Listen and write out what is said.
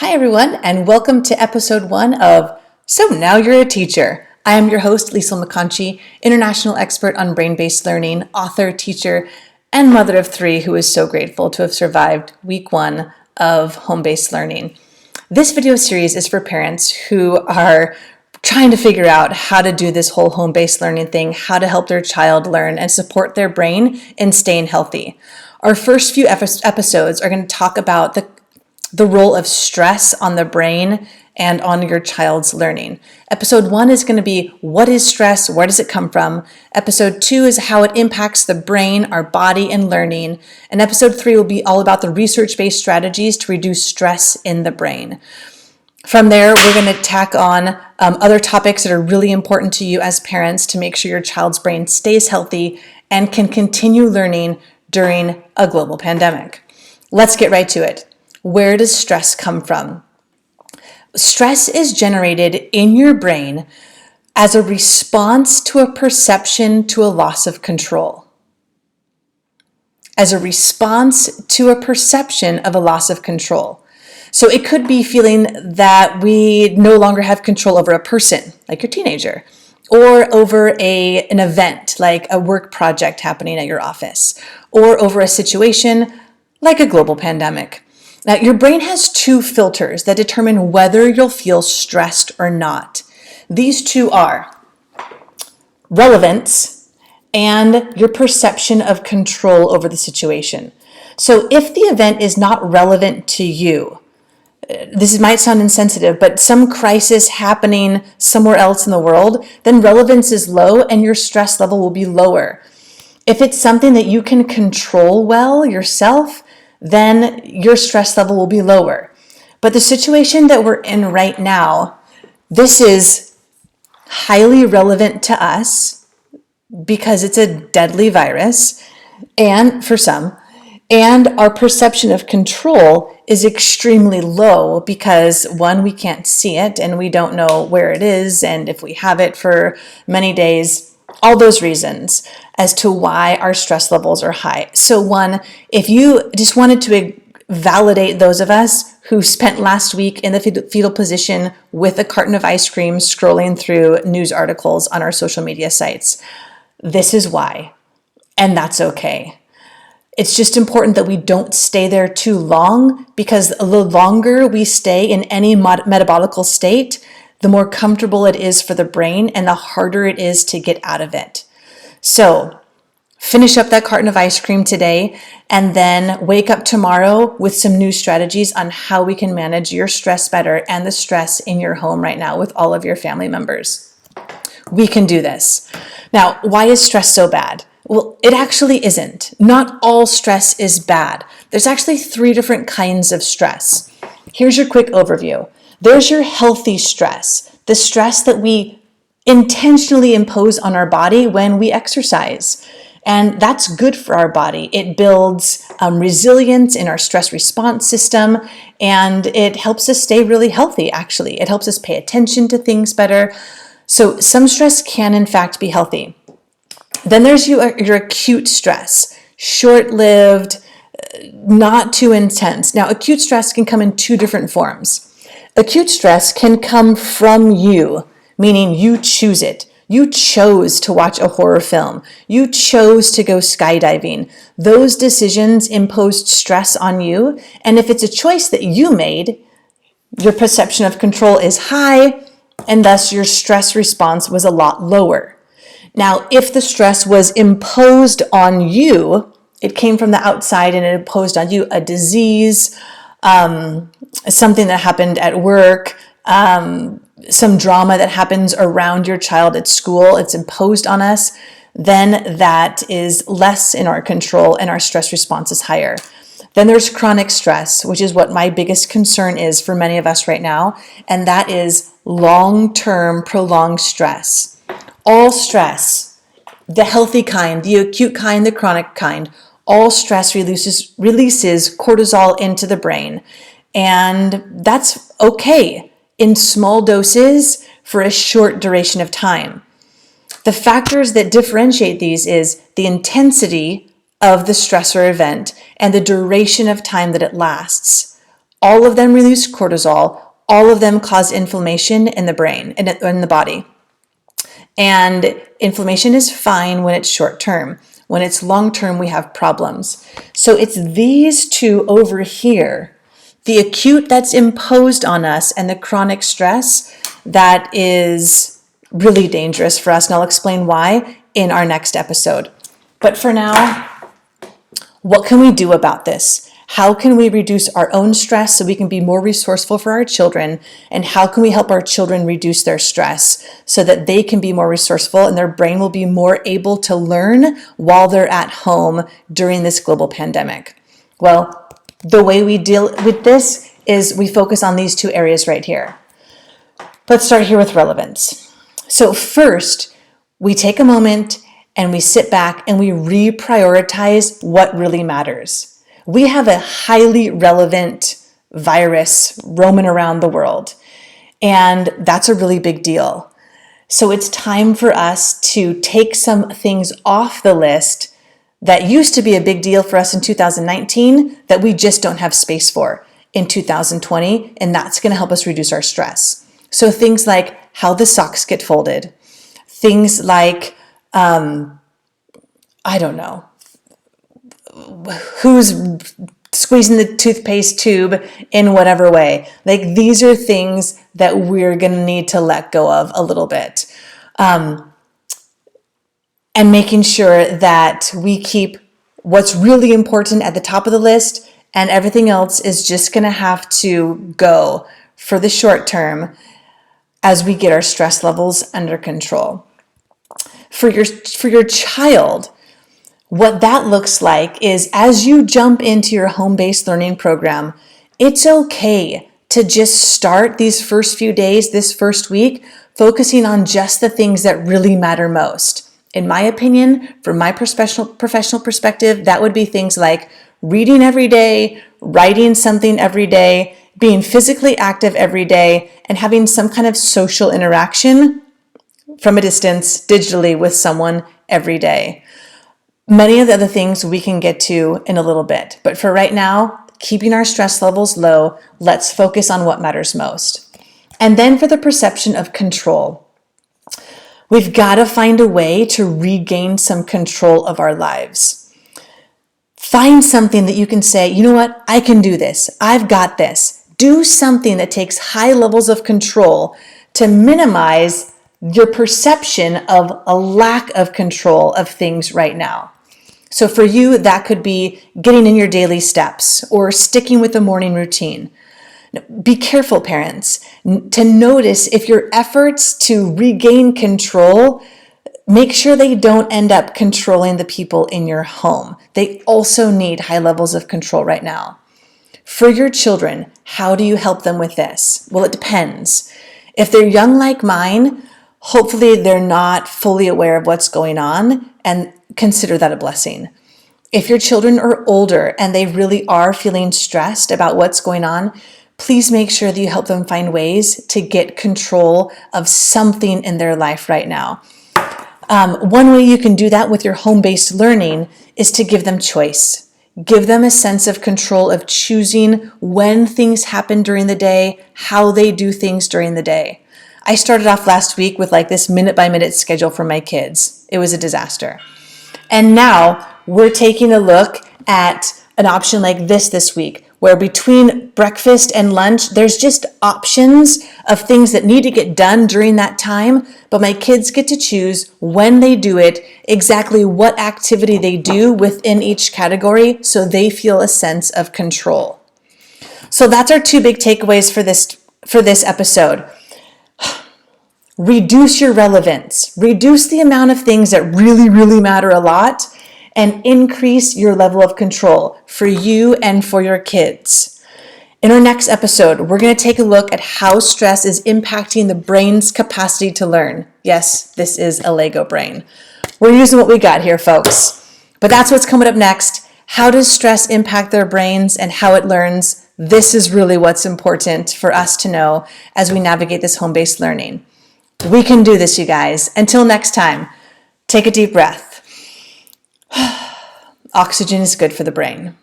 Hi, everyone, and welcome to episode 1 of So Now You're a Teacher. I am your host, Liesl McConchie, international expert on brain-based learning, author, teacher, and mother of 3 who is so grateful to have survived week 1 of home-based learning. This video series is for parents who are trying to figure out how to do this whole home-based learning thing, how to help their child learn and support their brain in staying healthy. Our first few episodes are going to talk about the role of stress on the brain and on your child's learning. Episode 1 is going to be, what is stress? Where does it come from? Episode 2 is how it impacts the brain, our body, and learning. And episode 3 will be all about the research-based strategies to reduce stress in the brain. From there, we're going to tack on other topics that are really important to you as parents to make sure your child's brain stays healthy and can continue learning during a global pandemic. Let's get right to it. Where does stress come from? Stress is generated in your brain as a response to a perception to a loss of control. As a response to a perception of a loss of control. So it could be feeling that we no longer have control over a person, like your teenager, or over an event, like a work project happening at your office, or over a situation like a global pandemic. Now, your brain has 2 filters that determine whether you'll feel stressed or not. These 2 are relevance and your perception of control over the situation. So if the event is not relevant to you, this might sound insensitive, but some crisis happening somewhere else in the world, then relevance is low and your stress level will be lower. If it's something that you can control well yourself, then your stress level will be lower. But the situation that we're in right now, this is highly relevant to us because it's a deadly virus, and for some, and our perception of control is extremely low because, one, we can't see it and we don't know where it is and if we have it for many days. All those reasons as to why our stress levels are high. So one, if you just wanted to validate those of us who spent last week in the fetal position with a carton of ice cream scrolling through news articles on our social media sites, this is why, and that's okay. It's just important that we don't stay there too long, because the longer we stay in any metabolical state, the more comfortable it is for the brain and the harder it is to get out of it. So finish up that carton of ice cream today and then wake up tomorrow with some new strategies on how we can manage your stress better and the stress in your home right now with all of your family members. We can do this. Now, why is stress so bad? Well, it actually isn't. Not all stress is bad. There's actually 3 different kinds of stress. Here's your quick overview. There's your healthy stress, the stress that we intentionally impose on our body when we exercise. And that's good for our body. It builds resilience in our stress response system, and it helps us stay really healthy, actually. It helps us pay attention to things better. So some stress can, in fact, be healthy. Then there's your acute stress, short-lived, not too intense. Now, acute stress can come in 2 different forms. Acute stress can come from you, meaning you choose it. You chose to watch a horror film. You chose to go skydiving. Those decisions imposed stress on you. And if it's a choice that you made, your perception of control is high, and thus your stress response was a lot lower. Now, if the stress was imposed on you, it came from the outside and it imposed on you a disease, something that happened at work, some drama that happens around your child at school, it's imposed on us, then that is less in our control and our stress response is higher. Then there's chronic stress, which is what my biggest concern is for many of us right now, and that is long-term prolonged stress. All stress, the healthy kind, the acute kind, the chronic kind, all stress releases cortisol into the brain. And that's okay in small doses for a short duration of time. The factors that differentiate these is the intensity of the stressor event and the duration of time that it lasts. All of them release cortisol. All of them cause inflammation in the brain and in the body. And inflammation is fine when it's short term. When it's long term, we have problems. So it's these two over here, the acute that's imposed on us and the chronic stress that is really dangerous for us. And I'll explain why in our next episode. But for now, what can we do about this? How can we reduce our own stress so we can be more resourceful for our children? And how can we help our children reduce their stress so that they can be more resourceful and their brain will be more able to learn while they're at home during this global pandemic? Well, the way we deal with this is we focus on these two areas right here. Let's start here with relevance. So first, we take a moment and we sit back and we reprioritize what really matters. We have a highly relevant virus roaming around the world, and that's a really big deal. So it's time for us to take some things off the list that used to be a big deal for us in 2019 that we just don't have space for in 2020, and that's going to help us reduce our stress. So things like how the socks get folded, things like, I don't know, who's squeezing the toothpaste tube in whatever way. Like these are things that we're going to need to let go of a little bit. And making sure that we keep what's really important at the top of the list and everything else is just going to have to go for the short term as we get our stress levels under control. For your child, what that looks like is as you jump into your home-based learning program, it's okay to just start these first few days, this first week, focusing on just the things that really matter most. In my opinion, from my professional perspective, that would be things like reading every day, writing something every day, being physically active every day, and having some kind of social interaction from a distance digitally with someone every day. Many of the other things we can get to in a little bit, but for right now, keeping our stress levels low, let's focus on what matters most. And then for the perception of control, we've got to find a way to regain some control of our lives. Find something that you can say, you know what, I can do this, I've got this. Do something that takes high levels of control to minimize your perception of a lack of control of things right now. So for you, that could be getting in your daily steps or sticking with the morning routine. Be careful, parents, to notice if your efforts to regain control, make sure they don't end up controlling the people in your home. They also need high levels of control right now. For your children, how do you help them with this? Well, it depends. If they're young like mine, hopefully they're not fully aware of what's going on and consider that a blessing. If your children are older and they really are feeling stressed about what's going on, please make sure that you help them find ways to get control of something in their life right now. One way you can do that with your home-based learning is to give them choice. Give them a sense of control of choosing when things happen during the day, how they do things during the day. I started off last week with like this minute-by-minute schedule for my kids. It was a disaster. And now we're taking a look at an option like this week, where between breakfast and lunch, there's just options of things that need to get done during that time, but my kids get to choose when they do it, exactly what activity they do within each category, so they feel a sense of control. So that's our two big takeaways for this episode. Reduce your relevance. Reduce the amount of things that really, really matter a lot, and increase your level of control for you and for your kids. In our next episode, we're going to take a look at how stress is impacting the brain's capacity to learn. Yes, this is a Lego brain. We're using what we got here, folks. But that's what's coming up next. How does stress impact their brains and how it learns? This is really what's important for us to know as we navigate this home-based learning. We can do this, you guys. Until next time, take a deep breath. Oxygen is good for the brain.